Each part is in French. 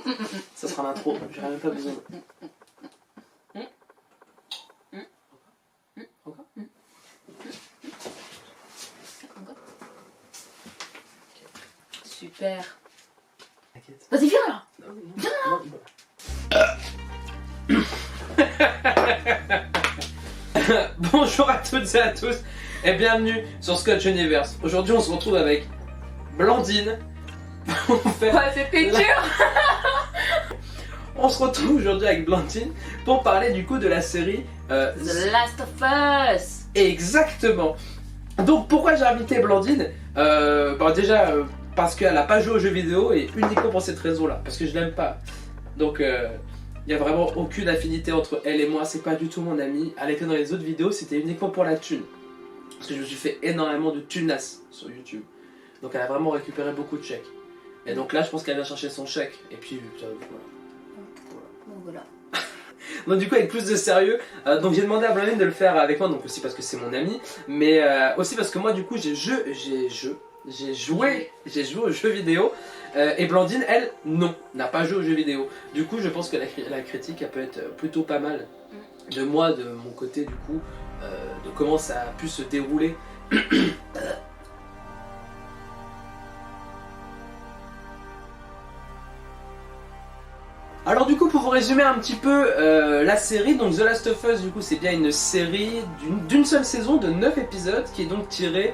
Ça sera l'intro, j'aurai même pas besoin. Encore ? Super. T'inquiète. Vas-y, viens là. Bonjour à toutes et à tous et bienvenue sur Scotch Universe. Aujourd'hui on se retrouve avec Blandine. Ouais, c'était dur. On se retrouve aujourd'hui avec Blandine pour parler du coup de la série The Last of Us. Exactement. Donc pourquoi j'ai invité Blandine déjà parce qu'elle n'a pas joué aux jeux vidéo et uniquement pour cette raison là, parce que je l'aime pas. Donc il n'y a vraiment aucune affinité entre elle et moi, c'est pas du tout mon amie. Elle était dans les autres vidéos, c'était uniquement pour la thune. Parce que je me suis fait énormément de thunas sur YouTube. Donc elle a vraiment récupéré beaucoup de chèques. Et donc là je pense qu'elle vient chercher son chèque. Et puis voilà. Donc voilà. Donc du coup avec plus de sérieux, donc j'ai demandé à Blandine de le faire avec moi, donc aussi parce que c'est mon ami, mais aussi parce que moi du coup j'ai joué aux jeux vidéo, et Blandine elle non, n'a pas joué aux jeux vidéo. Du coup je pense que la critique elle peut être plutôt pas mal de moi, de mon côté du coup, de comment ça a pu se dérouler. Alors du coup pour vous résumer un petit peu la série, donc The Last of Us du coup c'est bien une série d'une seule saison de 9 épisodes qui est donc tirée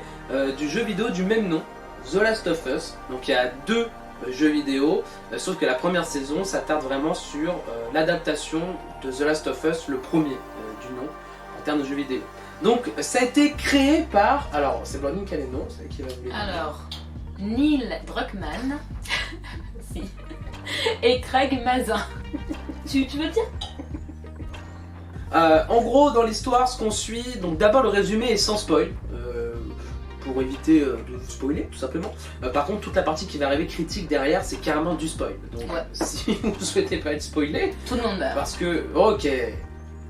du jeu vidéo du même nom, The Last of Us. Donc il y a deux jeux vidéo, sauf que la première saison s'attarde vraiment sur l'adaptation de The Last of Us, le premier du nom en termes de jeu vidéo. Donc ça a été créé par, alors c'est Blandine qui a les noms, c'est qui va vous les dire. Alors, Neil Druckmann si. Et Craig Mazin. Tu veux le dire? En gros, dans l'histoire, ce qu'on suit, donc d'abord le résumé est sans spoil, pour éviter de vous spoiler, tout simplement. Par contre, toute la partie qui va arriver critique derrière, c'est carrément du spoil. Donc, ouais. Si vous ne souhaitez pas être spoilé, tout le monde meurt. Parce que, ok,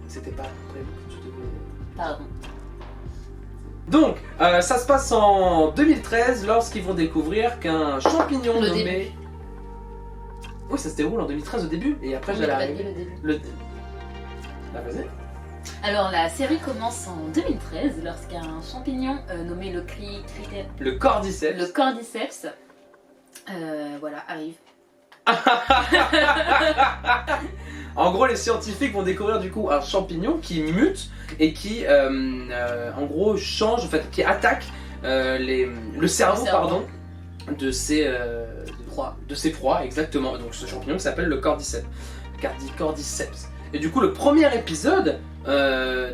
c'était pas prévu que tu devais. Pardon. Donc, ça se passe en 2013 lorsqu'ils vont découvrir qu'un champignon le nommé. Début. Oui, ça se déroule en 2013 au début, et après j'allais arriver. Le début. Là, vas-y. Alors la série commence en 2013 lorsqu'un champignon nommé Le cordyceps. Le cordyceps voilà, arrive. En gros, les scientifiques vont découvrir du coup un champignon qui mute et qui, en gros, change, en fait, qui attaque le cerveau, pardon, de ses proies, exactement. Donc ce champignon qui s'appelle le cordyceps. Et du coup, le premier épisode,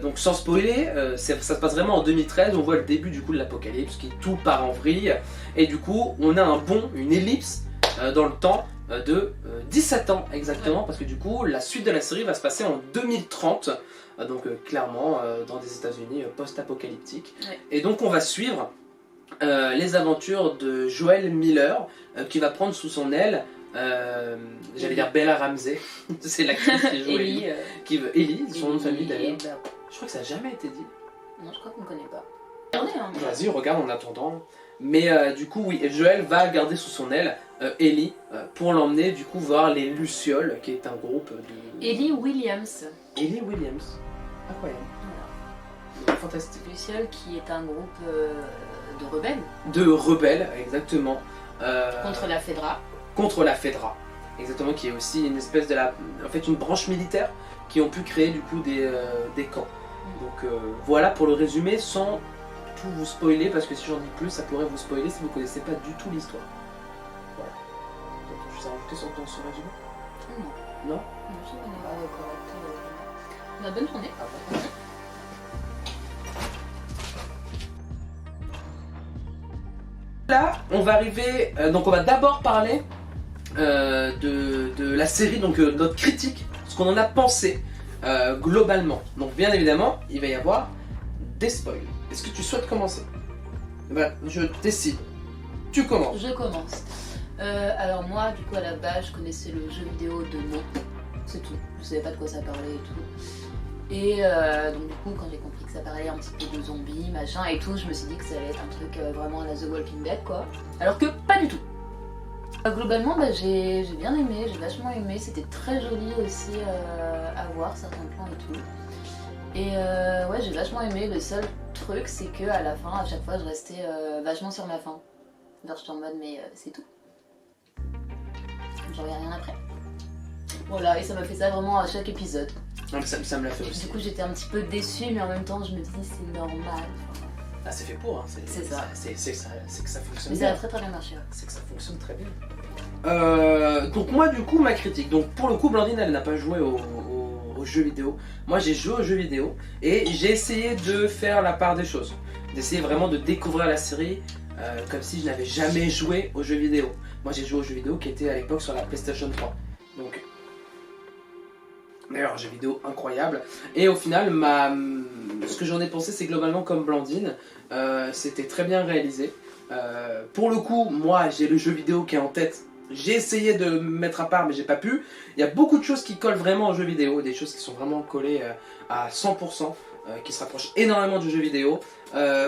donc sans spoiler, ça se passe vraiment en 2013. On voit le début du coup de l'apocalypse, qui tout part en vrille, et du coup, on a une ellipse dans le temps de 17 ans exactement, parce que du coup, la suite de la série va se passer en 2030, donc clairement dans des États-Unis post-apocalyptiques. Ouais. Et donc, on va suivre les aventures de Joel Miller, qui va prendre sous son aile. J'allais dire Bella Ramsey, c'est l'actrice qui joue Ellie, Ellie, son nom de famille d'ailleurs. Je crois que ça n'a jamais été dit. Non, je crois qu'on ne connaît pas. Regardez, hein. Vas-y, regarde en attendant. Mais du coup, oui, Joel va garder sous son aile Ellie pour l'emmener du coup voir les Lucioles, qui est un groupe de. Ellie Williams. Ellie Williams. Incroyable. Voilà. Fantastique. Lucioles qui est un groupe de rebelles. De rebelles, exactement. Contre la Fedra. Contre la Fedra, exactement, qui est aussi une espèce en fait une branche militaire qui ont pu créer du coup des camps. Donc voilà pour le résumé sans tout vous spoiler, parce que si j'en dis plus ça pourrait vous spoiler si vous connaissez pas du tout l'histoire. Voilà. Donc je vais rajouter sur ton résumé. Non. Non. Non, je connais pas. D'accord. Bonne journée. Là, on va arriver, donc on va d'abord parler de la série, donc notre critique, ce qu'on en a pensé globalement. Donc bien évidemment, il va y avoir des spoils. Est-ce que tu souhaites commencer? Je décide. Tu commences. Je commence. Alors moi, du coup, à la base, je connaissais le jeu vidéo de nom. C'est tout. Je savais pas de quoi ça parlait et tout. Et donc du coup, quand j'ai compris que ça parlait un petit peu de zombies, machin et tout, je me suis dit que ça allait être un truc vraiment à la The Walking Dead, quoi. Alors que pas du tout. Globalement, j'ai bien aimé, j'ai vachement aimé. C'était très joli aussi à voir, certains plans et tout. Et ouais, j'ai vachement aimé. Le seul truc, c'est que à la fin, à chaque fois, je restais vachement sur ma faim. Genre, j'étais en mode, mais c'est tout. J'en reviens rien après. Voilà, et ça m'a fait ça vraiment à chaque épisode. Donc ça me l'a fait aussi. Du coup, j'étais un petit peu déçue, mais en même temps, je me dis, c'est normal. Ah, c'est fait pour, hein. C'est ça. C'est que ça fonctionne Mais bien. ça a très très bien marché. Ouais. C'est que ça fonctionne très bien. Donc moi du coup ma critique, donc pour le coup Blandine elle n'a pas joué aux jeux vidéo, moi j'ai joué aux jeux vidéo et j'ai essayé de faire la part des choses, d'essayer vraiment de découvrir la série comme si je n'avais jamais joué aux jeux vidéo. Moi j'ai joué aux jeux vidéo qui étaient à l'époque sur la PlayStation 3, donc d'ailleurs un jeu vidéo incroyable et au final ce que j'en ai pensé c'est globalement comme Blandine, c'était très bien réalisé. Pour le coup, moi j'ai le jeu vidéo qui est en tête. J'ai essayé de me mettre à part mais j'ai pas pu. Il y a beaucoup de choses qui collent vraiment au jeu vidéo, des choses qui sont vraiment collées à 100%, qui se rapprochent énormément du jeu vidéo,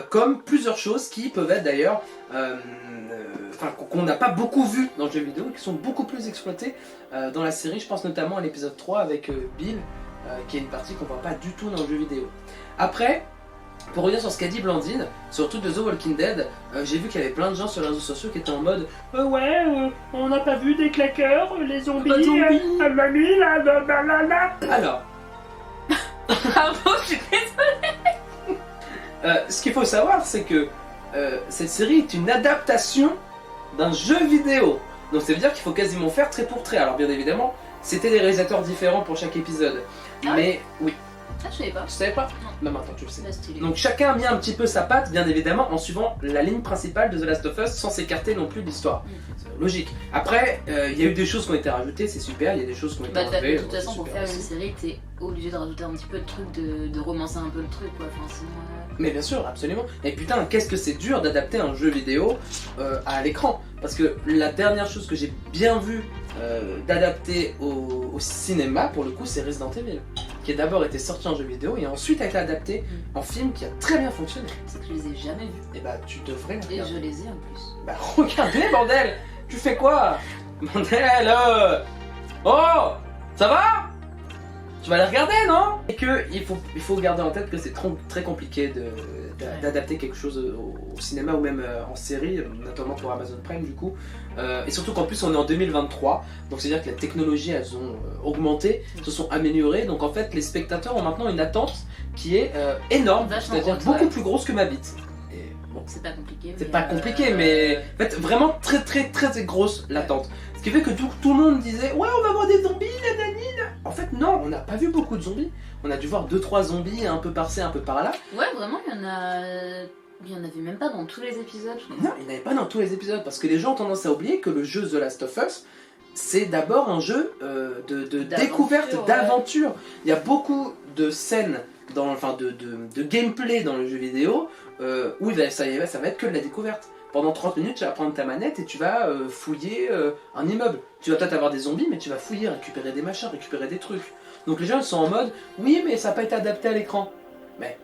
comme plusieurs choses qui peuvent être d'ailleurs, qu'on n'a pas beaucoup vu dans le jeu vidéo, qui sont beaucoup plus exploitées dans la série. Je pense notamment à l'épisode 3 avec Bill, qui est une partie qu'on voit pas du tout dans le jeu vidéo. Après, pour revenir sur ce qu'a dit Blandine, surtout de The Walking Dead, j'ai vu qu'il y avait plein de gens sur les réseaux sociaux qui étaient en mode on n'a pas vu des claqueurs, les zombies, mamie, là. Alors, Pardon, je suis désolée. ce qu'il faut savoir, c'est que cette série est une adaptation d'un jeu vidéo. Donc ça veut dire qu'il faut quasiment faire trait pour trait. Alors bien évidemment, c'était des réalisateurs différents pour chaque épisode. Ah mais oui. Ah, je savais pas. Tu savais pas? Non. Bah maintenant tu le sais. Bah, stylé. Donc chacun a mis un petit peu sa patte, bien évidemment, en suivant la ligne principale de The Last of Us, sans s'écarter non plus de l'histoire. C'est logique. Après, il y a eu des choses qui ont été rajoutées, c'est super, il y a des choses qui ont été enlevées. De toute façon, pour faire une série, t'es obligé de rajouter un petit peu de truc, de romancer un peu le truc, quoi. Enfin, sinon, Mais bien sûr, absolument. Et putain, qu'est-ce que c'est dur d'adapter un jeu vidéo à l'écran. Parce que la dernière chose que j'ai bien vu d'adapter au cinéma, pour le coup, c'est Resident Evil. Qui a d'abord été sorti en jeu vidéo et ensuite a été adapté en film qui a très bien fonctionné. c'est que je les ai jamais vus. Et bah tu devrais le Et regarder. je les ai en plus. Bah regardez bordel. Tu fais quoi? Bordel Oh, ça va? Tu vas les regarder, non? Et que il faut garder en tête que c'est très compliqué d'adapter quelque chose au cinéma ou même en série, notamment pour Amazon Prime du coup. Et surtout qu'en plus on est en 2023, donc c'est-à-dire que les technologies elles ont augmenté, se sont améliorées, donc en fait les spectateurs ont maintenant une attente qui est énorme, Vachement c'est-à-dire haute, beaucoup ouais. plus grosse que ma bite. Et bon, C'est pas compliqué. c'est pas compliqué, mais en fait vraiment très grosse l'attente. Ce qui fait que tout le monde disait ouais on va voir des zombies, nanani. En fait non, on n'a pas vu beaucoup de zombies. On a dû voir 2-3 zombies un peu par-ci, un peu par-là. Ouais, vraiment, il y en avait même pas dans tous les épisodes, je crois. Non, il n'y en avait pas dans tous les épisodes parce que les gens ont tendance à oublier que le jeu The Last of Us c'est d'abord un jeu de découverte, ouais. d'aventure. Il y a beaucoup de scènes, de gameplay dans le jeu vidéo où ça va être que de la découverte. Pendant 30 minutes, tu vas prendre ta manette et tu vas fouiller un immeuble. Tu vas peut-être avoir des zombies, mais tu vas fouiller, récupérer des machins, récupérer des trucs. Donc les gens ils sont en mode, oui, mais ça n'a pas été adapté à l'écran. Mais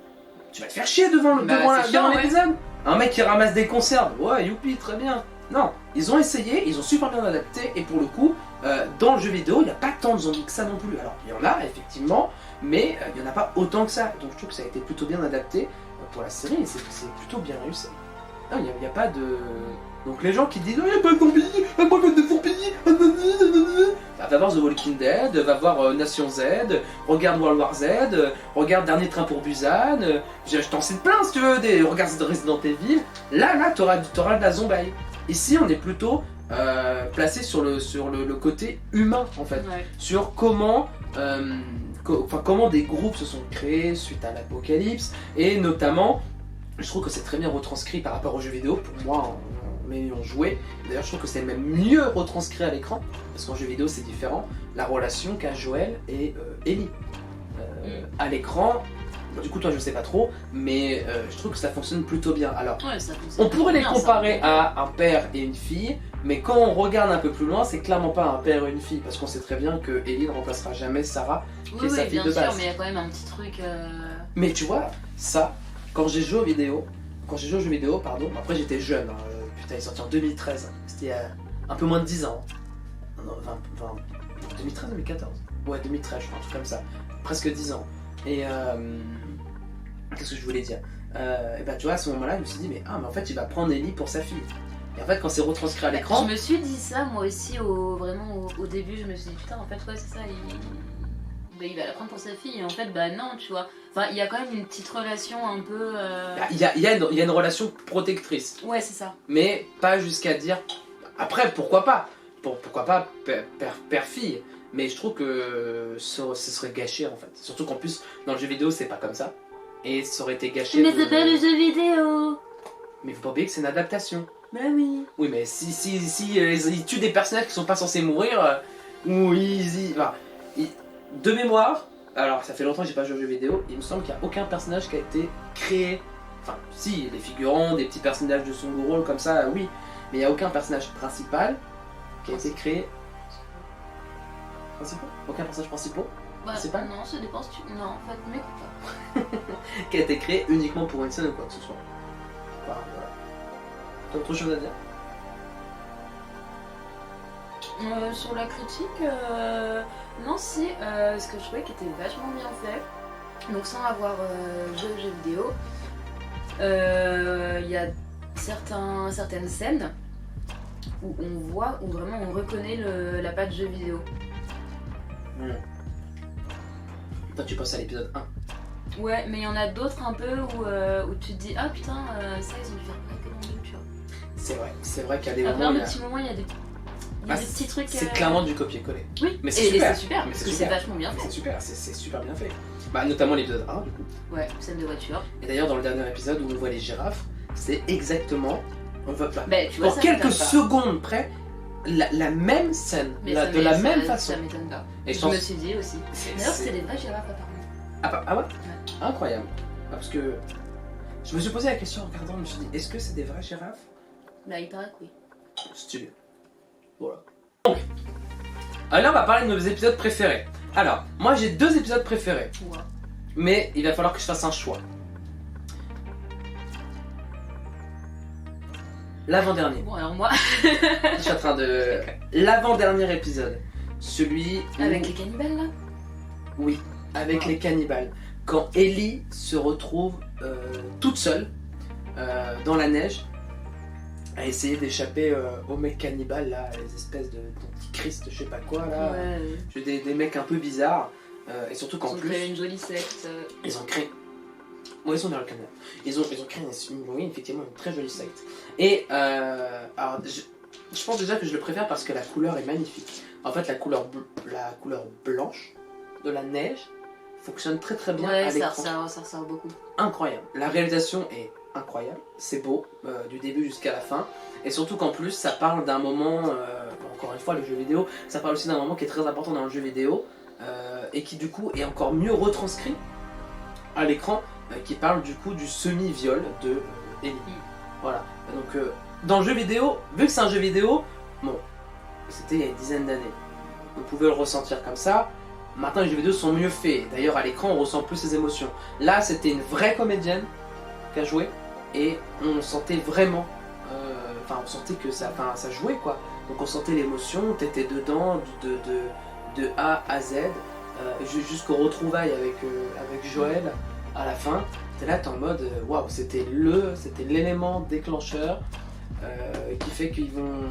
tu vas te faire chier devant l'épisode. Un mec qui ramasse des conserves, ouais, youpi, très bien. Non, ils ont essayé, ils ont super bien adapté, et pour le coup, dans le jeu vidéo, il n'y a pas tant de zombies que ça non plus. Alors, il y en a, effectivement, mais il n'y en a pas autant que ça. Donc je trouve que ça a été plutôt bien adapté pour la série, et c'est plutôt bien réussi. Non, il n'y a pas de... Donc les gens qui disent, il n'y a pas de zombies, moi je veux des zombies, va voir The Walking Dead, va voir Nation Z, regarde World War Z, regarde Dernier Train pour Busan, je t'en cite plein si tu veux, regarde Resident Evil. Là t'auras de la zombaille. Ici on est plutôt placé sur le côté humain en fait, Ouais. sur comment des groupes se sont créés suite à l'apocalypse, et notamment je trouve que c'est très bien retranscrit par rapport aux jeux vidéo. Pour moi en ayant joué, d'ailleurs je trouve que c'est même mieux retranscrit à l'écran parce qu'en jeu vidéo c'est différent, la relation qu'a Joël et Ellie à l'écran. Du coup toi je sais pas trop, mais je trouve que ça fonctionne plutôt bien. Alors Ouais, ça fonctionne on pourrait les bien, comparer ça. à un père et une fille, mais quand on regarde un peu plus loin, c'est clairement pas un père et une fille, parce qu'on sait très bien que Ellie ne remplacera jamais Sarah, qui est sa fille bien de sûr, base. mais il y a quand même un petit truc. Mais tu vois, ça, quand j'ai joué aux jeux vidéo, pardon, après j'étais jeune, putain il est sorti en 2013, c'était un peu moins de 10 ans. Non, 2013, 2014. Ouais, 2013, je crois, un truc comme ça. Presque 10 ans. Et qu'est-ce que je voulais dire et bah tu vois, à ce moment-là, je me suis dit, mais en fait, il va prendre Ellie pour sa fille. Et en fait, quand c'est retranscrit à l'écran. Je me suis dit ça, moi aussi, vraiment au début, je me suis dit, putain, en fait, ouais, c'est ça, il va la prendre pour sa fille. Et en fait, bah non, tu vois. Enfin, il y a quand même une petite relation un peu. Il y a une relation protectrice. Ouais, c'est ça. Mais pas jusqu'à dire. Après, pourquoi pas pourquoi pas père-fille. Mais je trouve que ce serait gâché en fait. Surtout qu'en plus, dans le jeu vidéo, c'est pas comme ça. Et ça aurait été gâché. Mais c'est pas le jeu vidéo. Mais faut pas oublier que c'est une adaptation. Bah oui. Oui, mais si ils tuent des personnages qui sont pas censés mourir, ou de mémoire, alors ça fait longtemps que j'ai pas joué aux jeux vidéo, il me semble qu'il n'y a aucun personnage qui a été créé. Enfin, si, des figurants, des petits personnages de second rôle comme ça, oui. Mais il n'y a aucun personnage principal qui a été créé. Principal ? Aucun personnage principal principal ? Non, ça dépend si tu. Non, en fait, m'écoute pas. Qui a été créé uniquement pour une scène ou quoi que ce soit. Enfin, voilà. T'as autre chose à dire ? Sur la critique, non, si, ce que je trouvais qui était vachement bien fait, donc sans avoir joué aux jeux vidéo, il y a certaines scènes où on voit, où vraiment on reconnaît la patte jeu vidéo. Toi tu passes à l'épisode 1. Ouais, mais il y en a d'autres un peu où tu te dis, ah putain, ça ils ont dû faire plein de longues, tu vois. C'est vrai qu'il y a des à moments. plein de petits moments, il y a des petits trucs. C'est clairement du copier-coller. Oui, mais c'est super, parce que c'est vachement bien fait. C'est super, c'est super bien fait. Bah, notamment l'épisode 1 du coup. Ouais, scène de voiture. Et d'ailleurs, dans le dernier épisode où on voit les girafes, c'est exactement. On voit pas. Tu vois, pour quelques secondes près, la même scène, de la même façon. Ça m'étonne pas. Et je me suis dit aussi. D'ailleurs, c'est des vraies girafes apparemment. Ah ouais, incroyable. Parce que je me suis posé la question en regardant, je me suis dit, est-ce que c'est des vraies girafes ? Là, il paraît que oui. Stylé. Voilà. Donc, là on va parler de nos épisodes préférés. Alors, moi j'ai 2 épisodes préférés. Ouais. Mais il va falloir que je fasse un choix. L'avant-dernier. Bon, alors moi. Je suis en train de. L'avant-dernier épisode. Celui. Avec les cannibales là ? Oui, avec les cannibales. Quand Ellie se retrouve toute seule dans la neige à essayer d'échapper aux mecs cannibales là, les espèces d'antichrist, je sais pas quoi là. Ouais. Des mecs un peu bizarres. Et surtout qu'en plus. Ils ont créé une jolie secte. Ils ont créé. Ouais, ils sont dans le canal. Ils ont créé effectivement une très jolie secte. Et alors, je pense déjà que je le préfère parce que la couleur est magnifique. En fait, la couleur blanche de la neige fonctionne très très bien à l'écran. Ça ressort beaucoup. Incroyable. La réalisation est incroyable. C'est beau du début jusqu'à la fin. Et surtout qu'en plus, ça parle d'un moment. Encore une fois, le jeu vidéo, ça parle aussi d'un moment qui est très important dans le jeu vidéo et qui du coup est encore mieux retranscrit à l'écran. Qui parle du coup du semi-viol de Ellie. Voilà. Donc dans le jeu vidéo, vu que c'est un jeu vidéo, bon, c'était il y a une dizaine d'années. On pouvait le ressentir comme ça. Maintenant les jeux vidéo sont mieux faits. D'ailleurs à l'écran on ressent plus ses émotions. Là c'était une vraie comédienne qui a joué et on sentait vraiment, on sentait que ça jouait quoi. Donc on sentait l'émotion, t'étais dedans de A à Z, jusqu'au retrouvaille avec Joël. À la fin, t'es là, t'es en mode waouh, c'était l'élément déclencheur qui fait qu'ils vont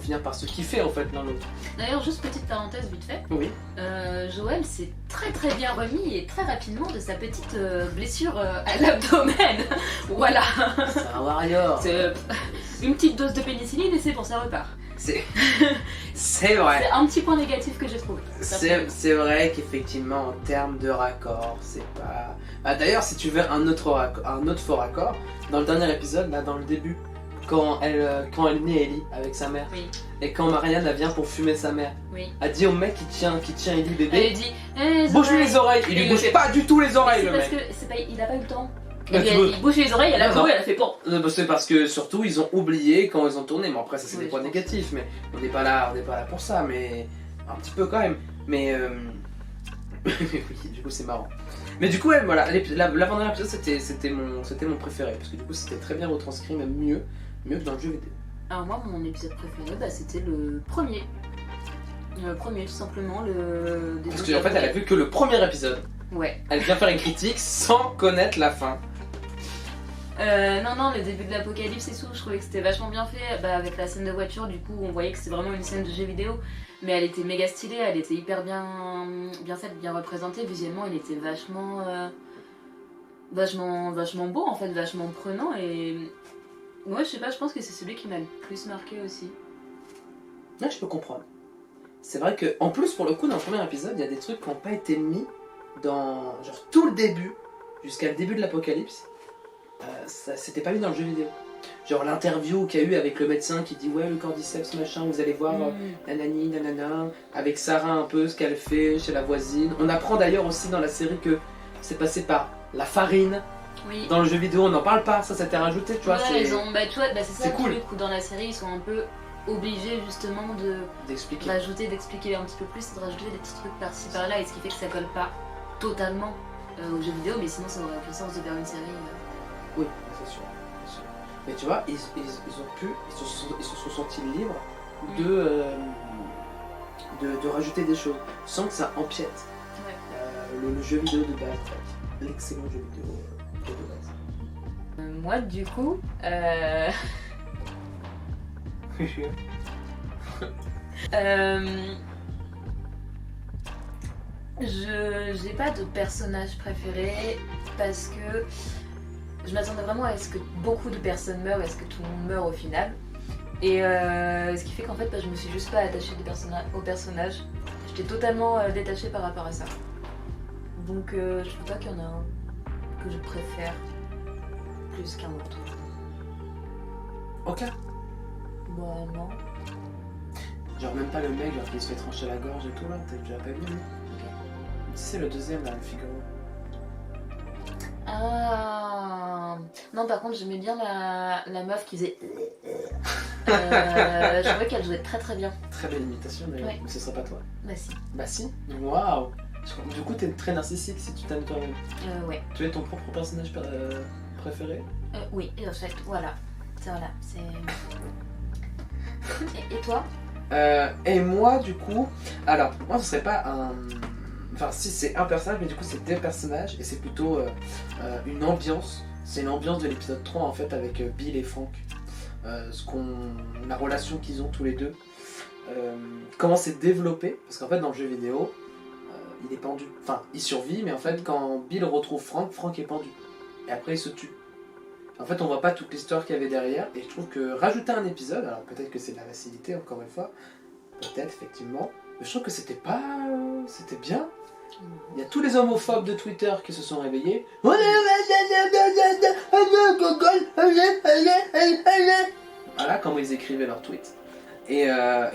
finir par se kiffer en fait l'un l'autre. D'ailleurs, juste petite parenthèse vite fait. Oui. Joël s'est très très bien remis et très rapidement de sa petite blessure à l'abdomen. Voilà. C'est un warrior. C'est une petite dose de pénicilline et c'est bon, ça repart. C'est vrai. C'est un petit point négatif que j'ai trouvé. C'est vrai qu'effectivement en termes de raccord, c'est pas. D'ailleurs, si tu veux un autre faux raccord, dans le dernier épisode, là dans le début, quand elle naît Ellie avec sa mère, oui. Et quand Marianne elle vient pour fumer sa mère, oui. Elle dit au mec qui tient Ellie bébé, elle dit bouge-lui les oreilles, il lui bouge pas du tout les oreilles le mec. Parce que il a pas eu le temps. Il bouge les oreilles, elle a couru, elle a fait bon. C'est parce que surtout ils ont oublié quand ils ont tourné, mais après ça c'est des points je négatifs, mais on n'est pas là pour ça, mais un petit peu quand même. Mais oui, du coup c'est marrant. Mais du coup ouais, voilà, l'avant-dernier épisode c'était mon préféré, parce que du coup c'était très bien retranscrit, même mieux que dans le jeu vidéo. Alors moi, mon épisode préféré, bah, c'était le premier. Le premier, tout simplement. Parce qu'en fait, elle a vu que le premier épisode. Ouais. Elle vient faire une critique sans connaître la fin. Non, le début de l'apocalypse et tout, je trouvais que c'était vachement bien fait. Bah, avec la scène de voiture, du coup, on voyait que c'était vraiment une scène de jeu vidéo. Mais elle était méga stylée, elle était hyper bien faite, bien représentée. Visuellement, il était vachement beau, en fait, vachement prenant. Et moi, je sais pas, je pense que c'est celui qui m'a le plus marqué aussi. Ouais, je peux comprendre. C'est vrai que, en plus, pour le coup, dans le premier épisode, il y a des trucs qui n'ont pas été mis dans genre tout le début, jusqu'à le début de l'apocalypse. Ça s'était pas mis dans le jeu vidéo. Genre l'interview qu'il y a eu avec le médecin qui dit ouais, le cordyceps machin, vous allez voir nanani nanana, avec Sarah un peu ce qu'elle fait chez la voisine. On apprend d'ailleurs aussi dans la série que c'est passé par la farine. Oui. Dans le jeu vidéo on n'en parle pas, ça s'était rajouté, tu vois. Ouais, c'est... tu vois, c'est ça c'est le cool. truc où dans la série ils sont un peu obligés justement d'expliquer. d'expliquer un petit peu plus, de rajouter des petits trucs par-ci par-là, et ce qui fait que ça colle pas totalement aux jeux vidéo, mais sinon ça aurait fait sens de faire une série. Oui, c'est sûr. Mais tu vois, ils se sont sentis libres de rajouter des choses sans que ça empiète le jeu vidéo de base, en fait. L'excellent jeu vidéo de base. Moi, du coup, j'ai pas de personnage préféré parce que je m'attendais vraiment à ce que beaucoup de personnes meurent, à ce que tout le monde meure au final. Et ce qui fait qu'en fait, je me suis juste pas attachée au personnage. J'étais totalement détachée par rapport à ça. Donc je trouve pas qu'il y en a un que je préfère plus qu'un autre. Ok. Bah non. Genre même pas le mec genre, qui se fait trancher la gorge et tout là, t'as déjà pas vu lui. Ok. C'est le deuxième là, le Figaro. Ah non, par contre j'aimais bien la meuf qui faisait je trouvais qu'elle jouait très très bien. Très belle imitation d'ailleurs, Ouais. mais ce serait pas toi. Bah si. Bah si. Waouh. Du coup t'es très narcissique si tu t'aimes toi-même. Ouais. Tu es ton propre personnage préféré? Oui, en fait, voilà. C'est... Et toi? Et moi du coup, alors moi ce serait pas un... Enfin si c'est un personnage mais du coup c'est des personnages et c'est plutôt une ambiance. C'est l'ambiance de l'épisode 3 en fait avec Bill et Frank. La relation qu'ils ont tous les deux. Comment c'est développé, parce qu'en fait dans le jeu vidéo il est pendu. Enfin il survit mais en fait quand Bill retrouve Frank, Frank est pendu. Et après il se tue. En fait on voit pas toute l'histoire qu'il y avait derrière et je trouve que rajouter un épisode, alors peut-être que c'est de la facilité encore une fois, peut-être effectivement, mais je trouve que c'était pas... c'était bien. Il y a tous les homophobes de Twitter qui se sont réveillés. Voilà comment ils écrivaient leurs tweets. Et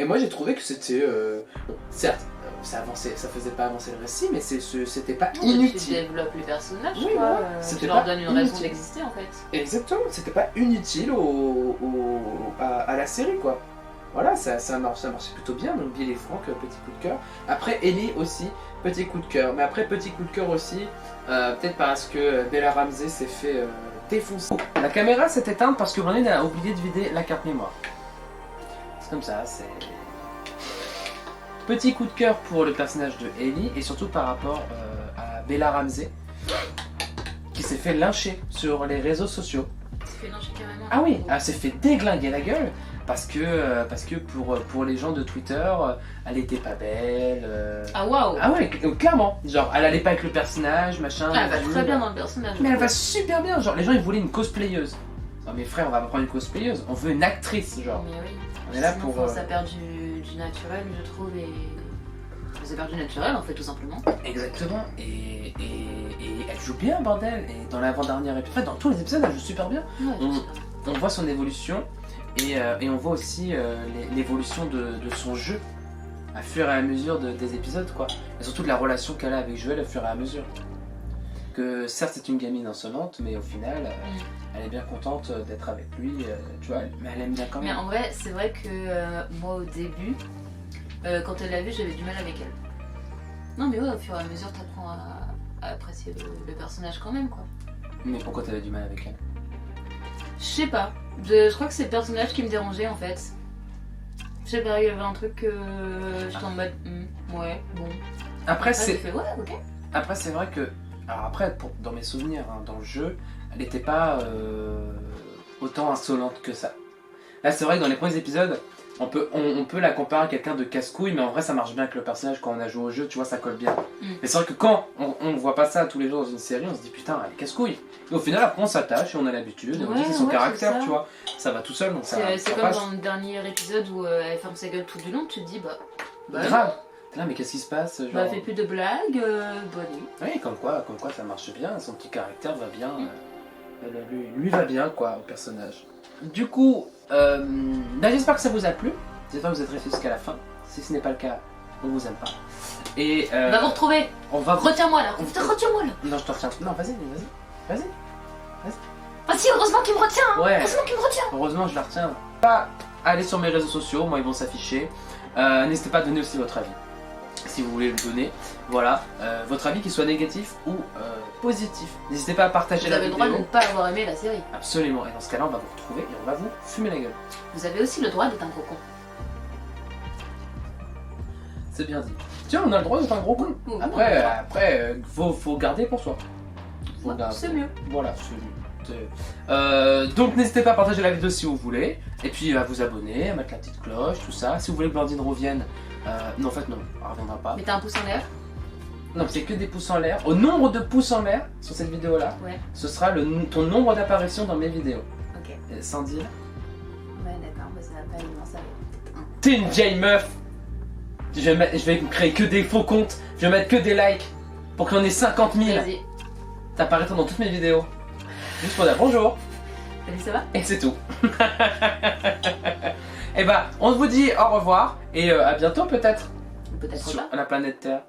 moi j'ai trouvé que c'était... bon, certes, ça faisait pas avancer le récit, mais c'était pas inutile. Tu développes les personnages, oui, quoi. Voilà. Tu leur donnes une raison d'exister en fait. Exactement, c'était pas inutile à la série quoi. Voilà, ça marchait plutôt bien, donc Bill et Frank, petit coup de cœur. Après Ellie aussi, petit coup de cœur. Mais après petit coup de cœur aussi, peut-être parce que Bella Ramsey s'est fait défoncer. La caméra s'est éteinte parce que Brandon a oublié de vider la carte mémoire. C'est comme ça, c'est... Petit coup de cœur pour le personnage de Ellie et surtout par rapport à Bella Ramsey qui s'est fait lyncher sur les réseaux sociaux. s'est fait lyncher carrément. Ah oui, elle s'est fait déglinguer la gueule parce que pour les gens de Twitter, elle était pas belle. Ah waouh. Ah ouais, clairement. Genre, elle allait pas avec le personnage, machin. Ah, elle va très bien dans le personnage. Mais elle va super bien. Genre, les gens ils voulaient une cosplayeuse. Non mais frère, on va pas prendre une cosplayeuse, on veut une actrice, genre. Mais oui. On est là sinon, pour. Ça perd du naturel, je trouve, et. Ça perd du naturel en fait, tout simplement. Exactement. Et elle joue bien, bordel. Et dans l'avant-dernier épisode, en fait, dans tous les épisodes, elle joue super bien. Ouais, On voit son évolution et on voit aussi l'évolution de son jeu à fur et à mesure des épisodes, quoi. Et surtout de la relation qu'elle a avec Joël au fur et à mesure. Que certes, c'est une gamine insolente, mais au final, elle est bien contente d'être avec lui, tu vois, mais elle aime bien quand même. Mais en vrai, c'est vrai que moi au début, quand elle l'a vu, j'avais du mal avec elle. Non, mais ouais, au fur et à mesure, t'apprends à apprécier le personnage quand même, quoi. Mais pourquoi t'avais du mal avec elle? Je sais pas, Je crois que c'est le personnage qui me dérangeait en fait. Je sais pas, il y avait un truc que j'étais en mode ouais, bon. Après, j'ai fait ouais, ok. Après, c'est vrai que. Alors, après, dans mes souvenirs, hein, dans le jeu, elle n'était pas autant insolente que ça. Là, c'est vrai que dans les premiers épisodes, on peut la comparer à quelqu'un de casse-couille, mais en vrai, ça marche bien avec le personnage quand on a joué au jeu, tu vois, ça colle bien. Mais c'est vrai que quand on voit pas ça tous les jours dans une série, on se dit putain, elle est casse-couille. Et au final, après, on s'attache et on a l'habitude, et on dit c'est son caractère, tu vois. Ça va tout seul, donc ça. C'est comme dans le dernier épisode où elle ferme sa gueule tout du long, tu te dis bah. Grave! Là, mais qu'est-ce qui se passe genre... Bah, elle fait plus de blagues, bonne nuit. Oui, comme quoi ça marche bien, son petit caractère va bien, lui va bien quoi au personnage. Du coup, j'espère que ça vous a plu, j'espère que vous êtes restés jusqu'à la fin, si ce n'est pas le cas, on vous aime pas. Et on va vous retrouver, retiens-moi là, retiens-moi là. Non, je te retiens, non vas-y. Ah si, heureusement qu'il me retient, hein. Ouais. Heureusement qu'il me retient. Heureusement je la retiens. Pas aller sur mes réseaux sociaux, moi ils vont s'afficher, n'hésitez pas à donner aussi votre avis. Si vous voulez le donner, voilà, votre avis qu'il soit négatif ou positif. N'hésitez pas à partager la vidéo. Vous avez le droit de ne pas avoir aimé la série. Absolument, et dans ce cas-là, on va vous retrouver et on va vous fumer la gueule. Vous avez aussi le droit d'être un gros con. C'est bien dit. Tiens, on a le droit d'être un gros con. Après, faut garder pour soi. C'est mieux. Voilà, c'est mieux. Donc n'hésitez pas à partager la vidéo si vous voulez, et puis à vous abonner, à mettre la petite cloche, tout ça. Si vous voulez que Blandine revienne, non en fait non, elle reviendra pas. Mettez un pouce en l'air. Non, c'est que des pouces en l'air. Au nombre de pouces en l'air sur cette vidéo là, ce sera ton nombre d'apparitions dans mes vidéos. Ok. Sans dire. Ouais d'accord, mais ça va pas immense, ça va peut-être un. T'es une vieille meuf. Je vais créer que des faux comptes, je vais mettre que des likes pour qu'on ait 50 000. Vas-y. T'apparaîtras dans toutes mes vidéos. Juste pour dire bonjour. Salut, ça va? Et c'est tout. Et bah, on vous dit au revoir et à bientôt peut-être. Peut-être sur pas. la planète Terre.